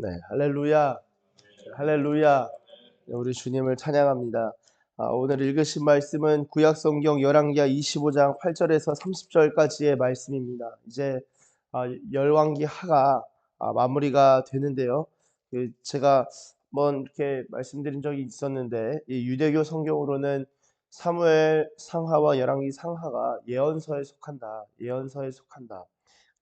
네, 할렐루야, 할렐루야. 네, 우리 주님을 찬양합니다. 오늘 읽으신 말씀은 구약성경 열왕기하 25장 8절에서 30절까지의 말씀입니다. 이제 열왕기 하가 마무리가 되는데요. 제가 한번 이렇게 말씀드린 적이 있었는데, 이 유대교 성경으로는 사무엘 상하와 열왕기 상하가 예언서에 속한다. 예언서에 속한다.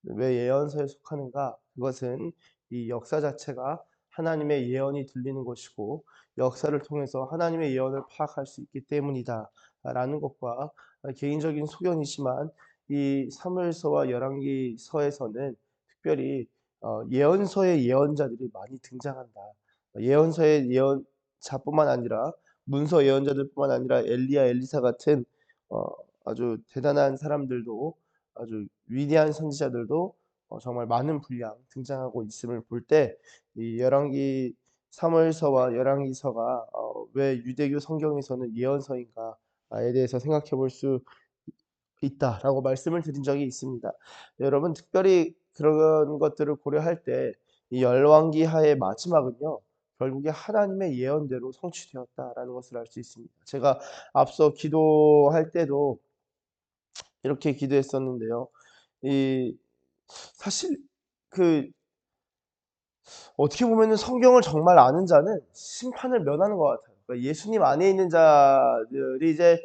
왜 예언서에 속하는가? 그것은 이 역사 자체가 하나님의 예언이 들리는 것이고 역사를 통해서 하나님의 예언을 파악할 수 있기 때문이다 라는 것과 개인적인 소견이지만 이 사무엘서와 열왕기서에서는 특별히 예언서의 예언자들이 많이 등장한다. 예언서의 예언자뿐만 아니라 문서 예언자들뿐만 아니라 엘리야, 엘리사 같은 어, 아주 대단한 사람들도, 아주 위대한 선지자들도 정말 많은 분량 등장하고 있음을 볼 때 이 열왕기 사무엘서와 열왕기서가 왜 유대교 성경에서는 예언서인가에 대해서 생각해 볼 수 있다라고 말씀을 드린 적이 있습니다. 여러분, 특별히 그런 것들을 고려할 때 이 열왕기하의 마지막은요, 결국에 하나님의 예언대로 성취되었다라는 것을 알 수 있습니다. 제가 앞서 기도할 때도 이렇게 기도했었는데요. 이 사실 그 어떻게 보면은 성경을 정말 아는 자는 심판을 면하는 것 같아요. 그러니까 예수님 안에 있는 자들이 이제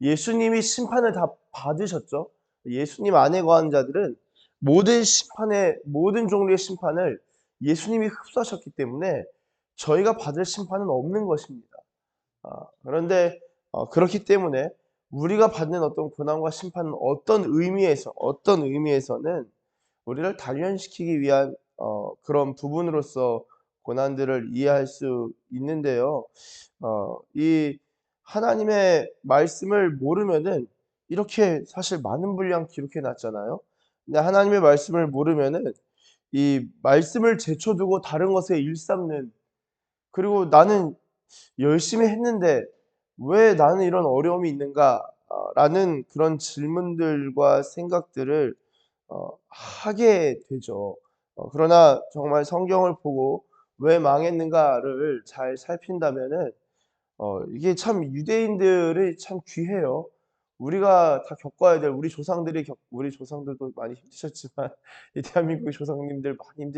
예수님이 심판을 다 받으셨죠. 예수님 안에 거하는 자들은 모든 심판의 모든 종류의 심판을 예수님이 흡수하셨기 때문에 저희가 받을 심판은 없는 것입니다. 그런데 그렇기 때문에 우리가 받는 어떤 고난과 심판은 어떤 의미에서는 우리를 단련시키기 위한 그런 부분으로서 고난들을 이해할 수 있는데요. 이 하나님의 말씀을 모르면은 이렇게 사실 많은 분량 기록해 놨잖아요. 근데 하나님의 말씀을 모르면은 이 말씀을 제쳐두고 다른 것에 일삼는, 그리고 '나는 열심히 했는데 왜 나는 이런 어려움이 있는가?' 라는 그런 질문들과 생각들을 하게 되죠. 그러나 정말 성경을 보고 '왜 망했는가.'를 잘 살핀다면은 이게 참 유대인들이 참 귀해요. 우리가 다 겪어야 될, 우리 조상들도 많이 힘드셨지만 이 대한민국의 조상님들 많이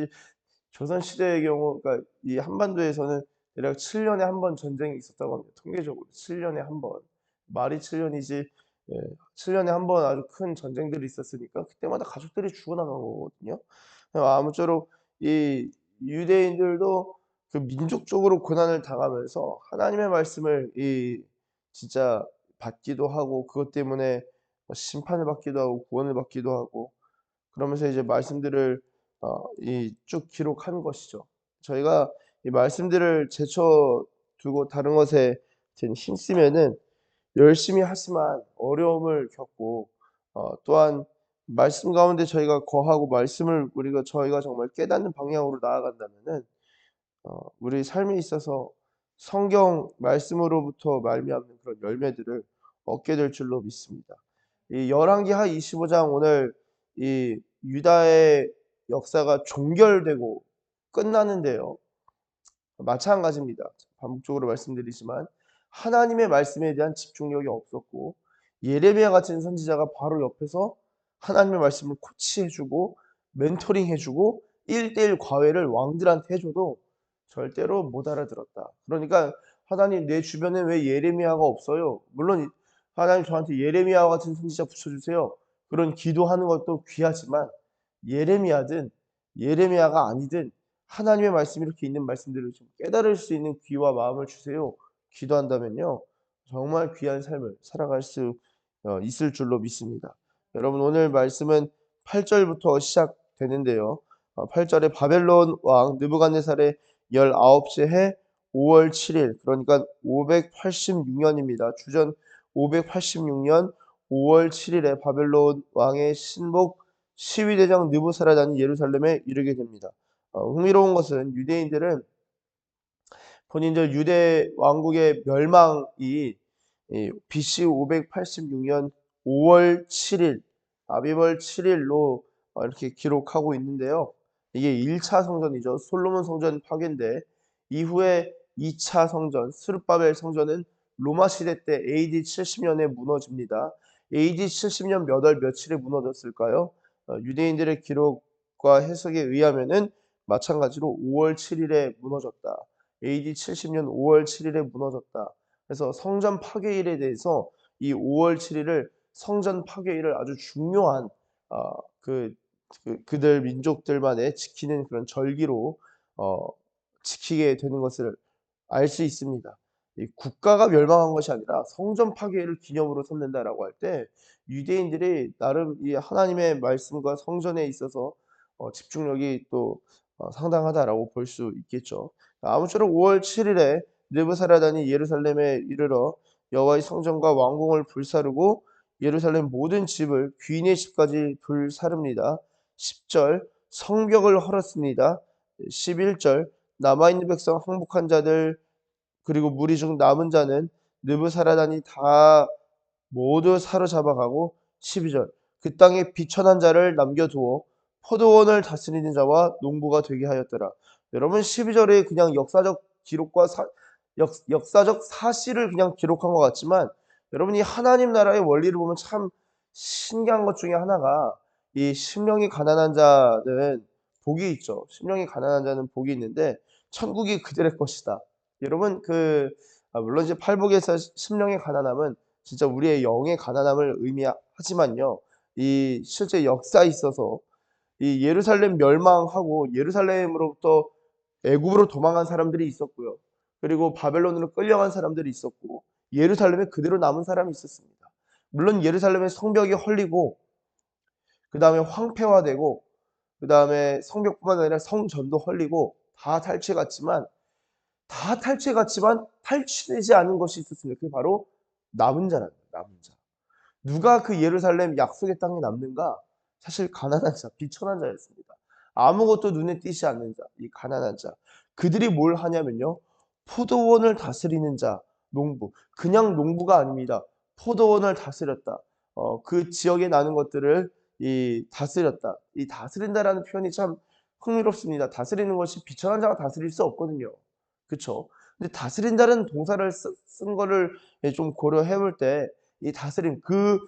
조선 시대의 경우, 그러니까 이 한반도에서는 대략 7 년에 한 번 전쟁이 있었다고 합니다. 통계적으로 7 년에 한 번. 말이 7 년이지, 예, 7 년에 한 번 아주 큰 전쟁들이 있었으니까 그때마다 가족들이 죽어나간 거거든요. 아무쪼록 이 유대인들도 그 민족적으로 고난을 당하면서 하나님의 말씀을 진짜 받기도 하고, 그것 때문에 심판을 받기도 하고 구원을 받기도 하고, 그러면서 이제 말씀들을 이 쭉 기록한 것이죠. 저희가 이 말씀들을 제쳐 두고 다른 것에 힘쓰면은 열심히 하지만 어려움을 겪고, 또한 말씀 가운데 저희가 거하고 말씀을 저희가 정말 깨닫는 방향으로 나아간다면은 우리 삶에 있어서 성경 말씀으로부터 말미암는 그런 열매들을 얻게 될 줄로 믿습니다. 이 열왕기하 25장, 오늘 이 유다의 역사가 종결되고 끝나는데요. 마찬가지입니다. 반복적으로 말씀드리지만 하나님의 말씀에 대한 집중력이 없었고, 예레미야 같은 선지자가 바로 옆에서 하나님의 말씀을 코치해 주고 멘토링해 주고 1:1 과외를 왕들한테 해 줘도 절대로 못 알아들었다. 그러니까 "하나님, 내 주변에 왜 예레미야가 없어요?" 물론 "하나님, 저한테 예레미야와 같은 선지자 붙여 주세요." 그런 기도하는 것도 귀하지만, 예레미야든 예레미야가 아니든 하나님의 말씀이 이렇게 있는 말씀들을 좀 깨달을 수 있는 귀와 마음을 주세요. 기도한다면요, 정말 귀한 삶을 살아갈 수 있을 줄로 믿습니다. 여러분, 오늘 말씀은 8 절부터 시작되는데요. 8 절에 바벨론 왕 느부갓네살의 19째 해 5월 7 일, 그러니까 586 년입니다. 주전 586년 5월 7 일에 바벨론 왕의 신복 시위대장 느부사라단이 예루살렘에 이르게 됩니다. 흥미로운 것은 유대인들은 본인들 유대 왕국의 멸망이 BC 586년 5월 7일, 아비벌 7일로 이렇게 기록하고 있는데요. 이게 1차 성전이죠. 솔로몬 성전 파괴인데 이후에 2차 성전 스룹바벨 성전은 로마 시대 때 AD 70년에 무너집니다. AD 70년 몇 월 며칠에 무너졌을까요? 유대인들의 기록과 해석에 의하면은 마찬가지로 5월 7일에 무너졌다. AD 70년 5월 7일에 무너졌다. 그래서 성전 파괴일에 대해서 이 5월 7일을 성전 파괴일을 아주 중요한 그 그들 민족들만의 지키는 그런 절기로 어 지키게 되는 것을 알 수 있습니다. 이 국가가 멸망한 것이 아니라 성전 파괴를 기념으로 삼는다라고 할 때 유대인들이 나름 이 하나님의 말씀과 성전에 있어서 집중력이 또 상당하다라고 볼 수 있겠죠. 아무쪼록 5월 7일에 느부사라단이 예루살렘에 이르러 여호와의 성전과 왕궁을 불사르고 예루살렘 모든 집을 귀인의 집까지 불사릅니다. 10절 성벽을 헐었습니다. 11절 남아있는 백성 항복한 자들 그리고 무리 중 남은 자는 느부사라단이 다 모두 사로잡아가고 12절 그 땅에 비천한 자를 남겨두어 포도원을 다스리는 자와 농부가 되게 하였더라. 여러분 12절에 그냥 역사적 기록과 역사적 사실을 그냥 기록한 것 같지만 여러분이 하나님 나라의 원리를 보면 참 신기한 것 중에 하나가 이 심령이 가난한 자는 복이 있죠. 심령이 가난한 자는 복이 있는데 천국이 그들의 것이다. 여러분 물론 이제 팔복에서 심령의 가난함은 진짜 우리의 영의 가난함을 의미하지만요. 이 실제 역사에 있어서 이 예루살렘 멸망하고 예루살렘으로부터 애굽으로 도망간 사람들이 있었고요. 그리고 바벨론으로 끌려간 사람들이 있었고 예루살렘에 그대로 남은 사람이 있었습니다. 물론 예루살렘의 성벽이 헐리고 그다음에 황폐화되고 그다음에 성벽뿐만 아니라 성전도 헐리고 다 탈취해갔지만 탈취되지 않은 것이 있었습니다. 그게 바로 남은 자랍니다. 남은 자. 누가 그 예루살렘 약속의 땅에 남는가? 사실 가난한 자, 비천한 자였습니다. 아무것도 눈에 띄지 않는 자, 이 가난한 자. 그들이 뭘 하냐면요. 포도원을 다스리는 자, 농부. 그냥 농부가 아닙니다. 포도원을 다스렸다. 그 지역에 나는 것들을 다스렸다. 이 다스린다라는 표현이 참 흥미롭습니다. 다스리는 것이 비천한 자가 다스릴 수 없거든요. 그쵸? 근데 다스린다는 동사를 쓴 거를 좀 고려해 볼 때 이 다스림 그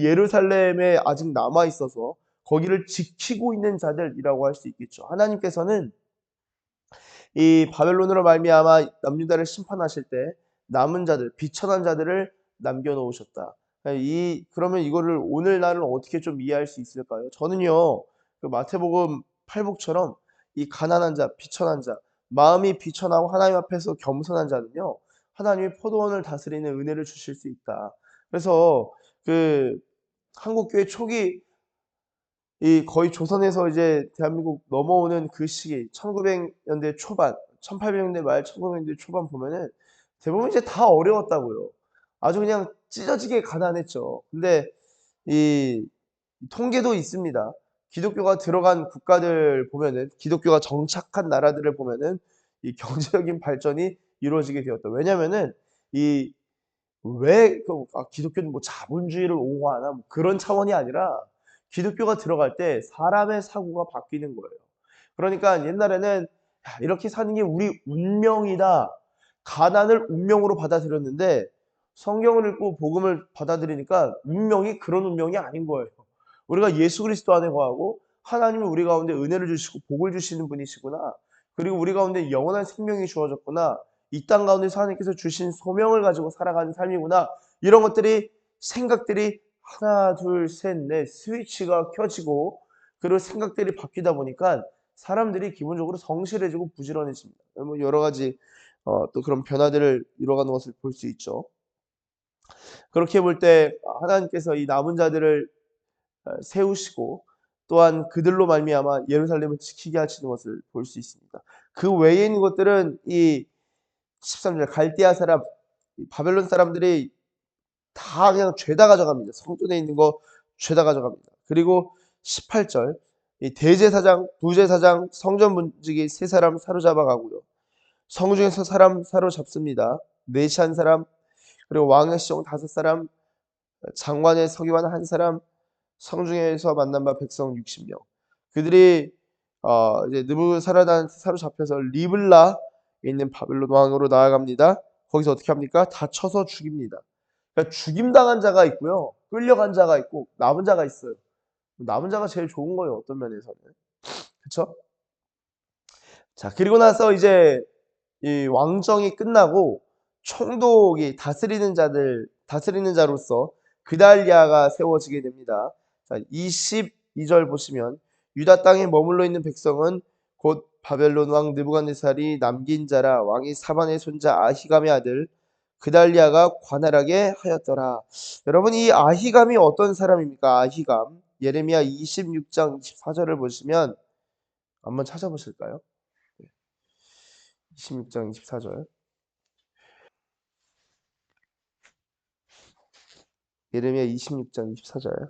예루살렘에 아직 남아 있어서 거기를 지키고 있는 자들이라고 할 수 있겠죠. 하나님께서는 이 바벨론으로 말미암아 남유다를 심판하실 때 남은 자들, 비천한 자들을 남겨 놓으셨다. 그러면 이거를 오늘날은 어떻게 좀 이해할 수 있을까요? 저는요. 그 마태복음 팔복처럼 이 가난한 자, 비천한 자, 마음이 비천하고 하나님 앞에서 겸손한 자는요. 하나님이 포도원을 다스리는 은혜를 주실 수 있다. 그래서 그 한국 교회 초기 거의 조선에서 이제 대한민국 넘어오는 그 시기 1900년대 초반, 1800년대 말 1900년대 초반 보면은 대부분 이제 다 어려웠다고요. 아주 그냥 찢어지게 가난했죠. 근데 이 통계도 있습니다. 기독교가 들어간 국가들 보면은 기독교가 정착한 나라들을 보면은 이 경제적인 발전이 이루어지게 되었다. 왜냐면은 이 기독교는 뭐 자본주의를 옹호하나 뭐 그런 차원이 아니라 기독교가 들어갈 때 사람의 사고가 바뀌는 거예요. 그러니까 옛날에는 '야 이렇게 사는 게 우리 운명이다.' 가난을 운명으로 받아들였는데 성경을 읽고 복음을 받아들이니까 운명이 그런 운명이 아닌 거예요. 우리가 예수 그리스도 안에 거하고 하나님은 우리 가운데 은혜를 주시고 복을 주시는 분이시구나. 그리고 우리 가운데 영원한 생명이 주어졌구나. 이 땅 가운데서 하나님께서 주신 소명을 가지고 살아가는 삶이구나. 이런 것들이 생각들이 하나 둘 셋 넷 스위치가 켜지고 그리고 생각들이 바뀌다 보니까 사람들이 기본적으로 성실해지고 부지런해집니다. 뭐 여러 가지 또 그런 변화들을 이뤄가는 것을 볼 수 있죠. 그렇게 볼 때 하나님께서 이 남은 자들을 세우시고 또한 그들로 말미암아 예루살렘을 지키게 하시는 것을 볼 수 있습니다. 그 외에 있는 것들은 이 13절 갈대아 사람, 바벨론 사람들이 다 그냥 죄다 가져갑니다. 성전에 있는 거 죄다 가져갑니다. 그리고 18절 이 대제사장, 부제사장, 성전 문지기 세 사람 사로잡아 가고요. 성중에서 사람 사로잡습니다. 내시한 사람, 그리고 왕의 시종 5사람, 장관의 서기관 1사람, 성중에서 만난 바 백성 60명. 그들이 이제 느부사라단한테 사로잡혀서 리블라에 있는 바벨론 왕으로 나아갑니다. 거기서 어떻게 합니까? 다 쳐서 죽입니다. 그러니까 죽임당한 자가 있고요. 끌려간 자가 있고 남은 자가 있어요. 남은 자가 제일 좋은 거예요. 어떤 면에서는. 그쵸? 자, 그리고 나서 이제 이 왕정이 끝나고 총독이 다스리는 자로서 그달리아가 세워지게 됩니다. 자, 22절 보시면 유다 땅에 머물러 있는 백성은 곧 바벨론 왕 느부갓네살이 남긴 자라 왕이 사반의 손자 아히감의 아들 그달리아가 관할하게 하였더라. 여러분 이 아히감이 어떤 사람입니까? 아히감. 예레미야 26장 24절을 보시면 한번 찾아보실까요? 26장 24절. 예레미야 26장 24절.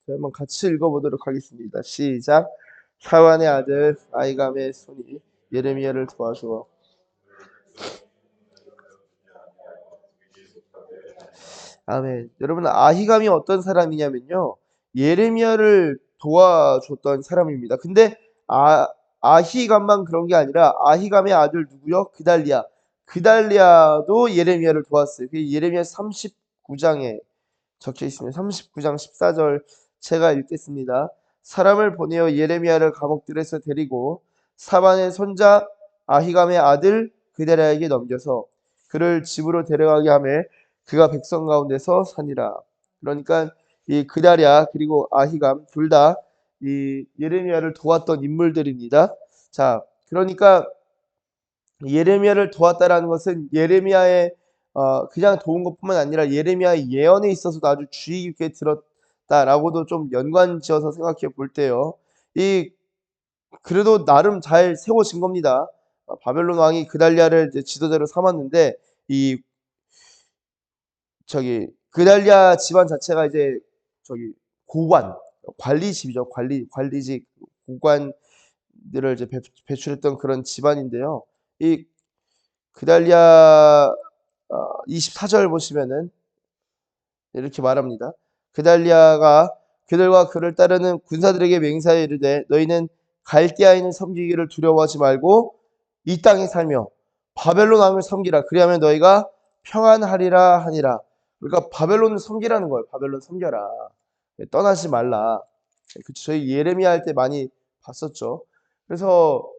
자, 한번 같이 읽어보도록 하겠습니다. 시작. 사완의 아들 아이감의 손이 예레미야를 도와주어. 아멘. 여러분 아히감이 어떤 사람이냐면요. 예레미야를 도와줬던 사람입니다. 근데 아히감만 그런 게 아니라 아히감의 아들 누구요? 그달리아. 그달리아도 예레미야를 도왔어요. 그게 예레미야 39장에 적혀 있습니다. 39장 14절 제가 읽겠습니다. 사람을 보내어 예레미야를 감옥들에서 데리고 사반의 손자 아히감의 아들 그데라에게 넘겨서 그를 집으로 데려가게 하며 그가 백성 가운데서 사니라. 그러니까 이 그다랴 그리고 아히감 둘 다 이 예레미야를 도왔던 인물들입니다. 자, 그러니까 예레미야를 도왔다라는 것은 예레미야의 그냥 도운 것뿐만 아니라 예레미야의 예언에 있어서도 아주 주의 깊게 들었다라고도 좀 연관지어서 생각해 볼 때요. 이 그래도 나름 잘 세워진 겁니다. 바벨론 왕이 그달리아를 이제 지도자로 삼았는데 이 그달리아 집안 자체가 이제 저기 고관 관리직이죠. 관리직 고관들을 이제 배출했던 그런 집안인데요. 이 그달리아 24절 보시면은 이렇게 말합니다. 그달리아가 그들과 그를 따르는 군사들에게 맹세하여 이르되 너희는 갈대아인을 섬기기를 두려워하지 말고 이 땅에 살며 바벨론 왕을 섬기라. 그리하면 너희가 평안하리라 하니라. 그러니까 바벨론을 섬기라는 거예요. 바벨론 섬겨라. 떠나지 말라. 그쵸? 저희 예레미야 할 때 많이 봤었죠. 그래서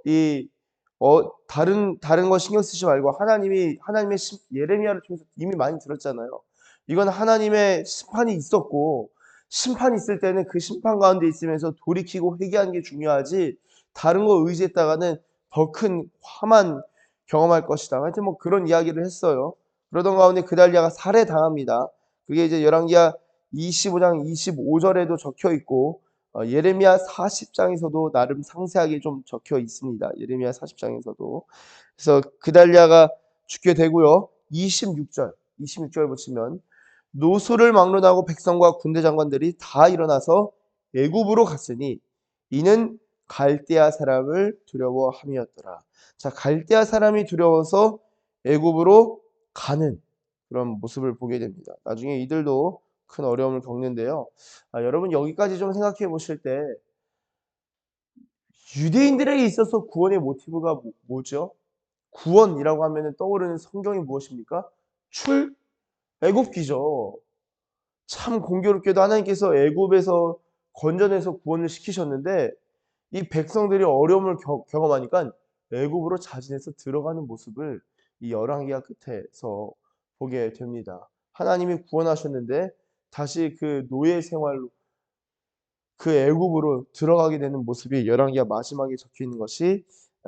다른 거 신경 쓰지 말고 하나님의 예레미야를 통해서 이미 많이 들었잖아요. 이건 하나님의 심판이 있었고 심판이 있을 때는 그 심판 가운데 있으면서 돌이키고 회개하는 게 중요하지 다른 거 의지했다가는 더 큰 화만 경험할 것이다. 하여튼 뭐 그런 이야기를 했어요. 그러던 가운데 그달리아가 살해당합니다. 그게 이제 열왕기하 25장 25절에도 적혀 있고 예레미야 40장에서도 나름 상세하게 좀 적혀 있습니다. 예레미야 40장에서도. 그래서 그달리아가 죽게 되고요. 26절 보시면 노소를 막론하고 백성과 군대 장관들이 다 일어나서 애굽으로 갔으니 이는 갈대아 사람을 두려워함이었더라. 자, 갈대아 사람이 두려워서 애굽으로 가는 그런 모습을 보게 됩니다. 나중에 이들도 큰 어려움을 겪는데요. 여러분 여기까지 좀 생각해 보실 때 유대인들에게 있어서 구원의 모티브가 뭐죠? 구원이라고 하면 떠오르는 성경이 무엇입니까? 애굽기죠. 참 공교롭게도 하나님께서 애굽에서 건져내서 구원을 시키셨는데 이 백성들이 어려움을 경험하니까 애굽으로 자진해서 들어가는 모습을 이 열왕기하 끝에서 보게 됩니다. 하나님이 구원하셨는데 다시 그 노예 생활로 그 애굽으로 들어가게 되는 모습이 열왕기하 마지막에 적혀 있는 것이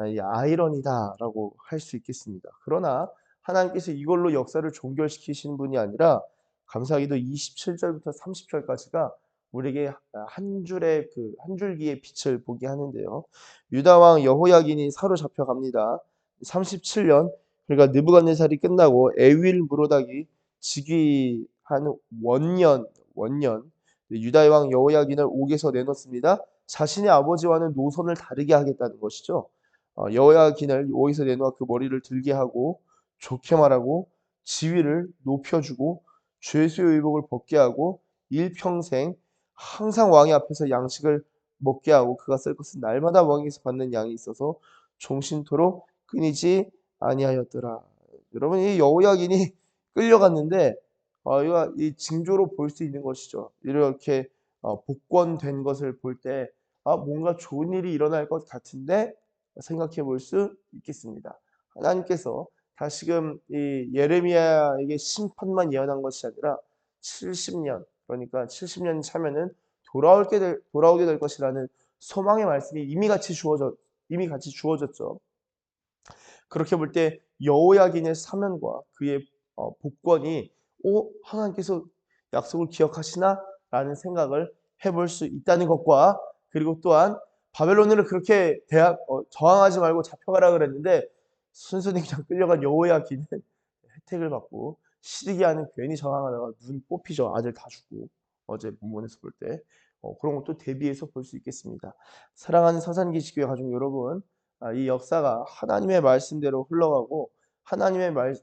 이 아이러니다라고 할 수 있겠습니다. 그러나 하나님께서 이걸로 역사를 종결시키시는 분이 아니라 감사하게도 27절부터 30절까지가 우리에게 한 줄기의 빛을 보게 하는데요. 유다 왕 여호야긴이 사로잡혀 갑니다. 37년 그러니까 느부갓네살이 끝나고 에윌 무로닥이 즉위한 원년 유다의 왕 여호야긴을 옥에서 내놓습니다. 자신의 아버지와는 노선을 다르게 하겠다는 것이죠. 여호야긴을 오이서 내놓아 그 머리를 들게 하고 좋게 말하고 지위를 높여주고 죄수의 의복을 벗게 하고 일평생 항상 왕의 앞에서 양식을 먹게 하고 그가 쓸 것은 날마다 왕에서 받는 양이 있어서 종신토록 끊이지 아니하였더라. 여러분 이 여호야긴이 끌려갔는데 이거 이 징조로 볼 수 있는 것이죠. 이렇게 복권된 것을 볼 때 뭔가 좋은 일이 일어날 것 같은데 생각해 볼 수 있겠습니다. 하나님께서 다시금 이 예레미야에게 심판만 예언한 것이 아니라 70년 그러니까 70년 차면은 돌아오게 될 것이라는 소망의 말씀이 이미 같이 주어졌죠. 그렇게 볼 때 여호야긴의 사면과 그의 복권이 하나님께서 약속을 기억하시나라는 생각을 해볼 수 있다는 것과 그리고 또한 바벨론으로 그렇게 저항하지 말고 잡혀가라 그랬는데 순순히 그냥 끌려간 여호야긴은 혜택을 받고 시드기야는 괜히 저항하다가 눈 뽑히죠. 아들 다 죽고 어제 본문에서 볼 때 그런 것도 대비해서 볼 수 있겠습니다. 사랑하는 서산기지교회 가족 여러분, 이 역사가 하나님의 말씀대로 흘러가고 하나님의 말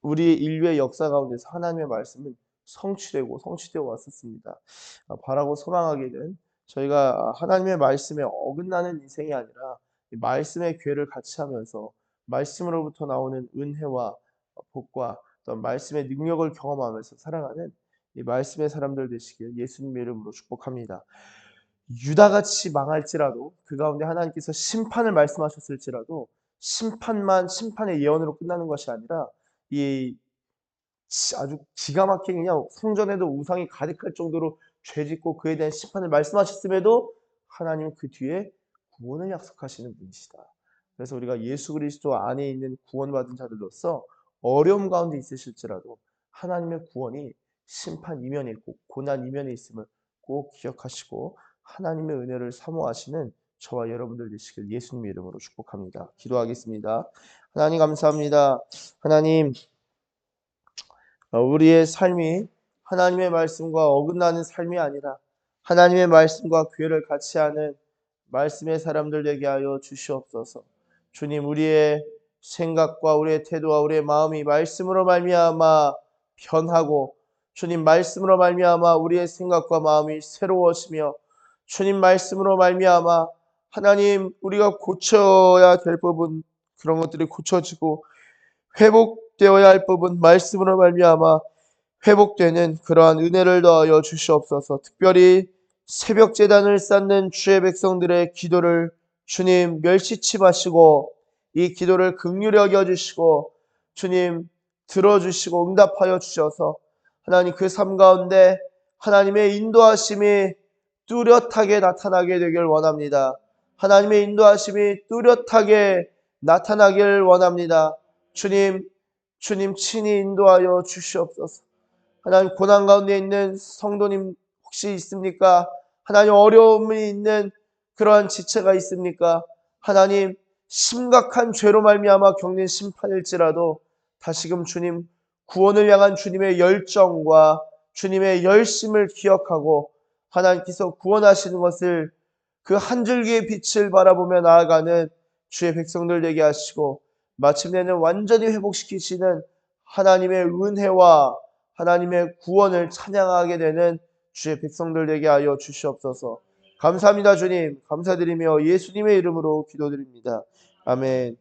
우리 인류의 역사 가운데서 하나님의 말씀은 성취되고 왔었습니다. 바라고 소망하기는 저희가 하나님의 말씀에 어긋나는 인생이 아니라 이 말씀의 괴를 같이 하면서 말씀으로부터 나오는 은혜와 복과 어떤 말씀의 능력을 경험하면서 살아가는 이 말씀의 사람들 되시길 예수님의 이름으로 축복합니다. 유다같이 망할지라도 그 가운데 하나님께서 심판을 말씀하셨을지라도 심판의 예언으로 끝나는 것이 아니라 이 아주 기가 막히게 그냥 성전에도 우상이 가득할 정도로 죄짓고 그에 대한 심판을 말씀하셨음에도 하나님은 그 뒤에 구원을 약속하시는 분이시다. 그래서 우리가 예수 그리스도 안에 있는 구원받은 자들로서 어려움 가운데 있으실지라도 하나님의 구원이 심판 이면에 있고 고난 이면에 있음을 꼭 기억하시고 하나님의 은혜를 사모하시는 저와 여러분들 되시길 예수님의 이름으로 축복합니다. 기도하겠습니다. 하나님 감사합니다. 하나님 우리의 삶이 하나님의 말씀과 어긋나는 삶이 아니라 하나님의 말씀과 교회를 같이 하는 말씀의 사람들 되게 하여 주시옵소서. 주님 우리의 생각과 우리의 태도와 우리의 마음이 말씀으로 말미암아 변하고 주님 말씀으로 말미암아 우리의 생각과 마음이 새로워지며 주님 말씀으로 말미암아 하나님 우리가 고쳐야 될 부분 그런 것들이 고쳐지고 회복되어야 할 부분 말씀으로 말미암아 회복되는 그러한 은혜를 더하여 주시옵소서. 특별히 새벽 제단을 쌓는 주의 백성들의 기도를 주님 멸시치 마시고 이 기도를 긍휼히 여겨 주시고 주님 들어주시고 응답하여 주셔서 하나님 그 삶 가운데 하나님의 인도하심이 뚜렷하게 나타나게 되길 원합니다. 하나님의 인도하심이 뚜렷하게 나타나길 원합니다. 주님 친히 인도하여 주시옵소서. 하나님 고난 가운데 있는 성도님 혹시 있습니까? 하나님 어려움이 있는 그러한 지체가 있습니까? 하나님 심각한 죄로 말미암아 겪는 심판일지라도 다시금 주님 구원을 향한 주님의 열정과 주님의 열심을 기억하고 하나님께서 구원하시는 것을 그 한 줄기의 빛을 바라보며 나아가는 주의 백성들 되게 하시고 마침내는 완전히 회복시키시는 하나님의 은혜와 하나님의 구원을 찬양하게 되는 주의 백성들 되게 하여 주시옵소서. 감사합니다 주님. 감사드리며 예수님의 이름으로 기도드립니다. 아멘.